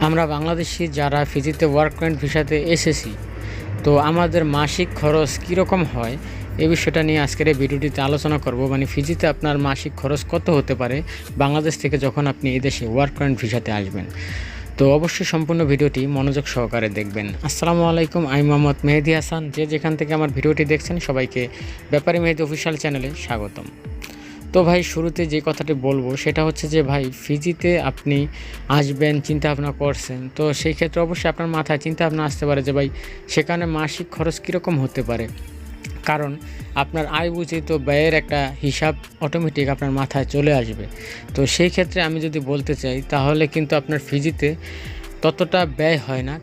আমরা বাংলাদেশি যারা ফিজিতে work point ভিসাতে এসেছি, তো আমাদের মাসিক খরচ কীরকম হয় এই বিষয়টা নিয়ে আজকের এই ভিডিওটিতে আলোচনা করব। মানে ফিজিতে আপনার মাসিক খরচ কত হতে পারে বাংলাদেশ থেকে যখন আপনি এদেশে ওয়ার্ক পয়েন্ট ভিসাতে আসবেন। তো অবশ্যই সম্পূর্ণ ভিডিওটি মনোযোগ সহকারে দেখবেন। আসসালামু আলাইকুম, আমি মোহাম্মদ মেহেদি হাসান। যে যেখান থেকে আমার ভিডিওটি দেখছেন সবাইকে ব্যাপারী মেহেদি অফিসিয়াল চ্যানেলে স্বাগতম। তো ভাই, শুরুতে যে কথাটি বলবো সেটা হচ্ছে যে ভাই, ফিজিতে আপনি আসবেন চিন্তা ভাবনা করছেন, তো সেই ক্ষেত্রে অবশ্যই আপনার মাথায় চিন্তা ভাবনা আসতে পারে যে ভাই সেখানে মাসিক খরচ কীরকম হতে পারে। কারণ আপনার আয় বুঝে তো ব্যয়ের একটা হিসাব অটোমেটিক আপনার মাথায় চলে আসবে। তো সেই ক্ষেত্রে আমি যদি বলতে চাই তাহলে কিন্তু আপনার ফিজিতে ততটা ব্যয় হয় না।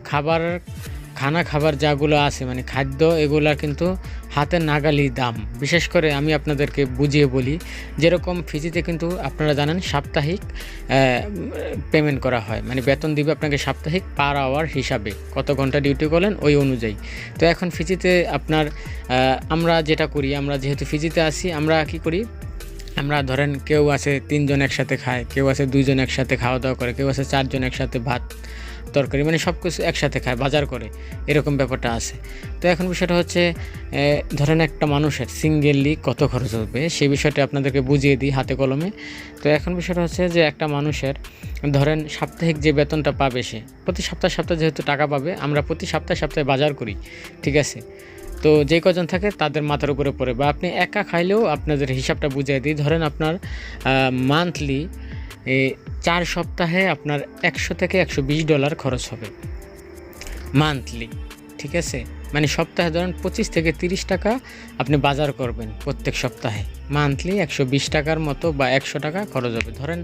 খাবার যাগুলো আছে মানে খাদ্য, এগুলা কিন্তু হাতের নাগালি দাম। বিশেষ করে আমি আপনাদেরকে বুঝিয়ে বলি, যেরকম ফিজিতে কিন্তু আপনারা জানেন সাপ্তাহিক পেমেন্ট করা হয়, মানে বেতন দিবে আপনাকে সাপ্তাহিক পার আওয়ার হিসাবে, কত ঘন্টা ডিউটি করলেন ওই অনুযায়ী। তো এখন ফিজিতে আপনার আমরা যেটা করি, আমরা যেহেতু ফিজিতে আসি, আমরা কি করি, আমরা ধরেন কেউ আছে 3 জন একসাথে খায়, কেউ আছে 2 জন একসাথে খাওয়া দাওয়া করে, কেউ আছে 4 জন একসাথে ভাত তরকারি, মানে সব কিছু একসাথে খায়, বাজার করে, এরকম ব্যাপারটা আছে। তো এখন বিষয়টা হচ্ছে ধরেন একটা মানুষের সিঙ্গেললি কত খরচ হবে সেই বিষয়টা আপনাদেরকে বুঝিয়ে দিই হাতে কলমে। তো এখন বিষয়টা হচ্ছে যে একটা মানুষের ধরেন সাপ্তাহিক যে বেতনটা পাবে, সে প্রতি সপ্তাহে যেহেতু টাকা পাবে, আমরা প্রতি সপ্তাহে বাজার করি, ঠিক আছে। তো যে কজন থাকে তাদের মাথার উপরে পড়ে, বা আপনি একা খাইলেও আপনাদের হিসাবটা বুঝিয়ে দিই। ধরেন আপনার মান্থলি 4 সপ্তাহে আপনার $100 থেকে $120 খরচ হবে মান্থলি, ঠিক আছে। মানে সপ্তাহে ধরেন 25 থেকে 30 টাকা আপনি বাজার করবেন প্রত্যেক সপ্তাহে, মান্থলি 120 টাকার মতো বা 100 টাকা খরচ হবে। ধরেন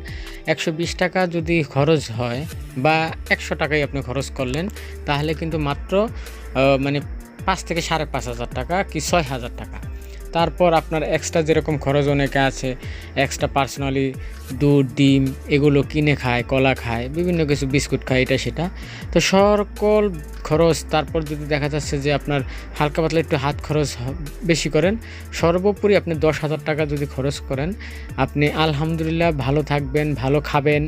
120 টাকা যদি খরচ হয় বা 100 টাকাই আপনি খরচ করলেন, তাহলে কিন্তু মাত্র মানে 5 থেকে 5,500 টাকা কি 6,000 টাকা। তারপর আপনার এক্সট্রা যেরকম খরচ অনেকে আছে, এক্সট্রা পার্সোনালি দুধ ডিম এগুলো কিনে খায়, কলা খায়, বিভিন্ন কিছু বিস্কুট খায়, এটা সেটা। তো সকল খরচ, তারপর যদি দেখা যাচ্ছে যে আপনার হালকা পাতলা একটু হাত খরচ বেশি করেন, সর্বোপরি আপনি 10,000 টাকা যদি খরচ করেন, আপনি আলহামদুলিল্লাহ ভালো থাকবেন, ভালো খাবেন।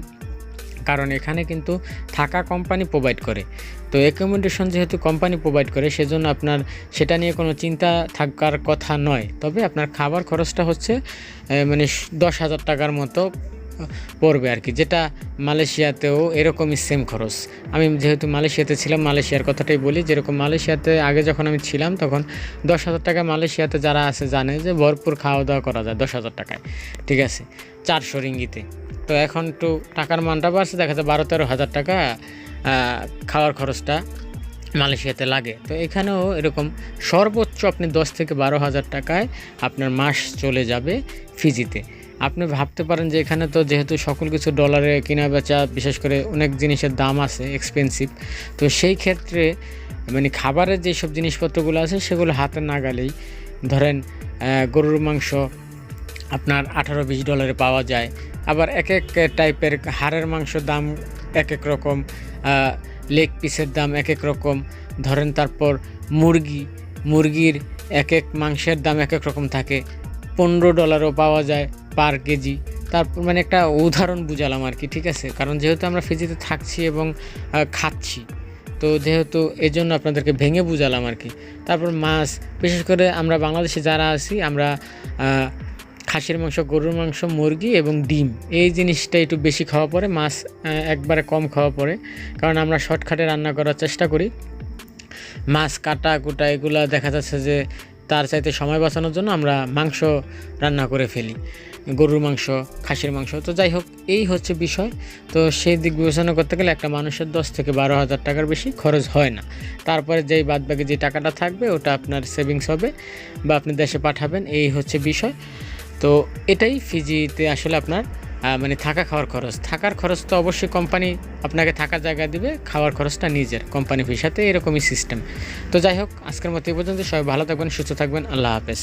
কারণ এখানে কিন্তু থাকা কোম্পানি প্রোভাইড করে, তো অ্যাকোমোডেশন যেহেতু কোম্পানি প্রোভাইড করে, সেজন্য আপনার সেটা নিয়ে কোনো চিন্তা থাকার কথা নয়। তবে আপনার খাবার খরচটা হচ্ছে মানে 10,000 টাকার মতো পড়বে আর কি, যেটা মালয়েশিয়াতেও এরকমই সেম খরচ। আমি যেহেতু মালয়েশিয়াতে ছিলাম, মালয়েশিয়ার কথাটাই বলি। যেরকম মালয়েশিয়াতে আগে যখন আমি ছিলাম, তখন 10,000 টাকা মালয়েশিয়াতে যারা আছে জানে যে ভরপুর খাওয়া দাওয়া করা যায় 10,000 টাকায়, ঠিক আছে, 400 রিঙ্গিতে। তো এখন একটু টাকার মানটা বাড়ছে, দেখা যায় 12-13 হাজার টাকা খাওয়ার খরচটা মালয়েশিয়াতে লাগে। তো এখানেও এরকম সর্বোচ্চ আপনি 10 থেকে 12 হাজার টাকায় আপনার মাস চলে যাবে ফিজিতে। আপনি ভাবতে পারেন যে এখানে তো যেহেতু সকল কিছু ডলারে কেনা বেচা, বিশেষ করে অনেক জিনিসের দাম আছে এক্সপেন্সিভ, তো সেই ক্ষেত্রে মানে খাবারের যেসব জিনিসপত্রগুলো আছে সেগুলো হাতে নাগালেই, ধরেন গরুর মাংস আপনার $18-20 পাওয়া যায়। আবার এক এক টাইপের হাড়ের মাংসের দাম এক এক রকম, লেগ পিসের দাম এক এক রকম। ধরেন তারপর মুরগির এক এক মাংসের দাম এক এক রকম থাকে, $15 পাওয়া যায় পার কেজি। তারপর মানে একটা উদাহরণ বুঝালাম আর কি, ঠিক আছে। কারণ যেহেতু আমরা ফিজিতে থাকছি এবং খাচ্ছি, তো যেহেতু এই জন্য আপনাদেরকে ভেঙে বুঝালাম আর কি। তারপর মাছ, বিশেষ করে আমরা বাংলাদেশে যারা আছি, আমরা খাসির মাংস, গরুর মাংস, মুরগি এবং ডিম, এই জিনিসটা একটু বেশি খাওয়া পড়ে, মাছ একবারে কম খাওয়া পড়ে। কারণ আমরা শর্টকাটে রান্না করার চেষ্টা করি, মাছ কাটা কুটা এগুলো দেখা যাচ্ছে যে তার চাইতে সময় বাঁচানোর জন্য আমরা মাংস রান্না করে ফেলি, গরুর মাংস, খাসির মাংস। তো যাই হোক, এই হচ্ছে বিষয়। তো সেই দিক বিবেচনা করতে গেলে একটা মানুষের 10 থেকে 12 হাজার টাকার বেশি খরচ হয় না। তারপরে যেই বাদবাকি যে টাকাটা থাকবে ওটা আপনার সেভিংস হবে বা আপনি দেশে পাঠাবেন, এই হচ্ছে বিষয়। তো এটাই ফিজিতে আসলে আপনার মানে থাকার খরচ তো অবশ্যই কোম্পানি আপনাকে থাকার জায়গা দিবে, খাওয়ার খরচটা নিজের কোম্পানি ভিসাতে, এরকমই সিস্টেম। তো যাই হোক, আজকের মতো এই পর্যন্ত। সবাই ভালো থাকবেন, সুস্থ থাকবেন, আল্লাহ হাফেজ।